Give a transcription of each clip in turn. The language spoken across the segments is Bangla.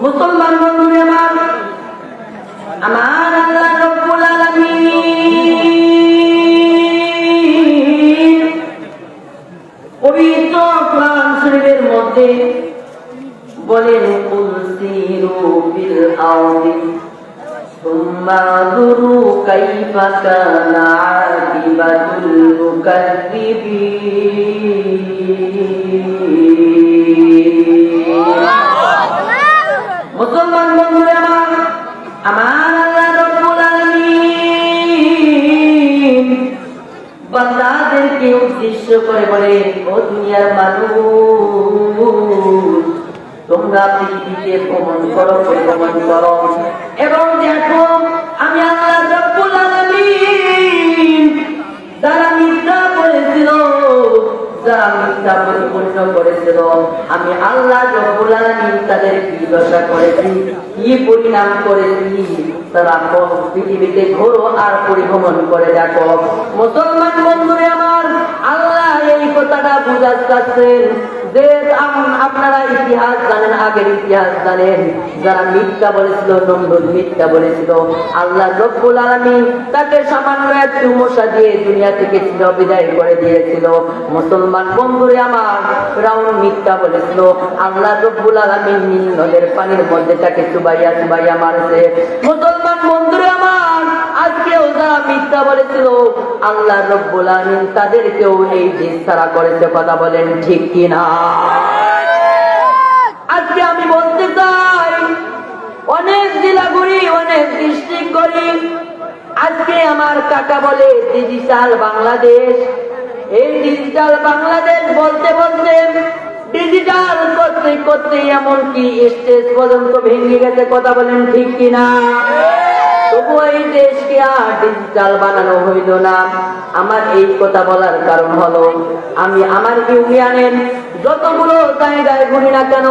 মুসলমান বন্ধুরে আমার, আমার আল্লাহ রব্বুল আলামিন পবিত্র কোরআন শরীফের মধ্যে বলেন, কুল সিরু ফিল আরদি সুম্মা দুরু কাইফা কানা আকিবাতুল মুকাজ্জিবিন। মুসলমান বন্ধুরা আমার আল্লাহ রব্বুল আলামিন বান্দাদেরকে উদ্দেশ্য করে বলে, ও দুনিয়ার মানুষ, তোমরা পৃথিবীতে ভ্রমণ করো, পরিভ্রমণ করো এবং দেখো আমি আল্লাহ রব্বুল আলামিন যারা মিথ্যা করেছিল, যারা মিথ্যা পরিপূর্ণ করেছিল, আমি আল্লাহ রব্বুল আলামিন তাদের কি দশা করেছি, কি পরিণাম করেছি, তারা পৃথিবীতে ঘোরো আর পরিভ্রমণ করে দেখো। মুসলমান বন্ধুরা আমার, আল্লাহ এই কথাটা বুঝাচ্ছেন যে আপনারা ইতিহাস জানেন, আগের ইতিহাস জানেন, যারা মিথ্যা বলেছিল, নমরুদ মিথ্যা বলেছিল, আল্লাহ রব্বুল আলামিন তাকে সামান্য একটু মশা দিয়ে দুনিয়া থেকে চিরবিদায় করে দিয়েছিল। মুসলমান বন্ধুরে আমার, ফিরআউন মিথ্যা বলেছিল, আল্লাহ রব্বুল আলামিন নীল নদের পানির মধ্যে তাকে চুবাইয়া চুবাইয়া মারছে। মুসলমান বন্ধুরে আমার, আজকেও যারা মিথ্যা বলেছিল, আল্লাহ রব্বুল আলামিন তাদেরকেও এই দেশ ছাড়া করেছে। কথা বলেন ঠিক কিনা? আজকে আমি বলতে চাই, অনেক জেলা ঘুরি, অনেক ডিস্ট্রিক্ট করি, আজকে আমার কাকা বলে ডিজিটাল বাংলাদেশ। এই ডিজিটাল বাংলাদেশ বলতে বলতে, ডিজিটাল করতে করতে এমনকি স্টেজ পর্যন্ত ভেঙে গেছে। কথা বলেন ঠিক কিনা? তবু এই দেশকে আর ডিজিটাল বানানো হইল না। আমার এই কথা বলার কারণ হলো, আমি আমার ইউনিয়নের যতগুলো জায়গায় ঘুরি না কেন,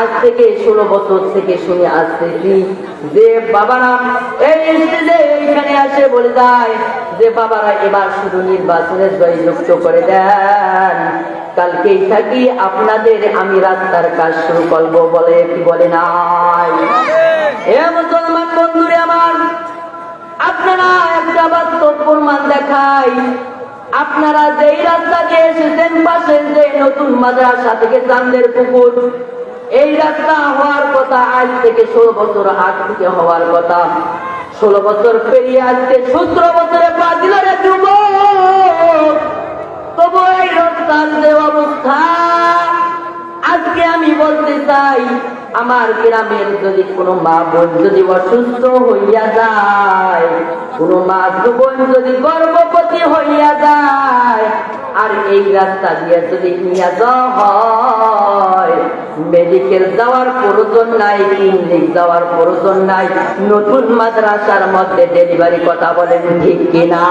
আজ থেকে 16 বছর থেকে শুনে আসতেছি যে বাবারা এই স্টেজে এইখানে আসে বলে যায় যে বাবারা এবার শুধু নির্বাচনের জয়যুক্ত করে দেন, কালকেই থাকি আপনাদের আমি রাস্তার কাজ শুরু করবো বলে কি বলে নাই? এ মুসলমান বন্ধুরে আমার, আপনারা একটা বাস্তব প্রমাণ দেখাই। আপনারা যেই রাস্তা দিয়ে এসেছেন, পাশের যে নতুন মাদ্রাসা থেকে চান্দের পুকুর, এই রাস্তা হওয়ার কথা আজ থেকে 16 বছর আগ থেকে হওয়ার কথা। 16 বছর পেরিয়ে আজকে 17 বছরে পা দিল রে যুবক। তবু এই রাস্তার যে অবস্থা, আজকে আমি বলতে চাই, আমার গ্রামের যদি কোনো মা বোন যদি অসুস্থ হইয়া যায়, কোনো মা বোন যদি গর্ভবতী হইয়া যায়, আর এই রাস্তা দিয়ে যদি নিয়ে যাওয়া হয়, মেডিকেল যাওয়ার প্রয়োজন নাই, ক্লিনিক যাওয়ার প্রয়োজন নাই, নতুন মাদ্রাসার মধ্যে ডেলিভারি। কথা বলেন ঠিক কিনা?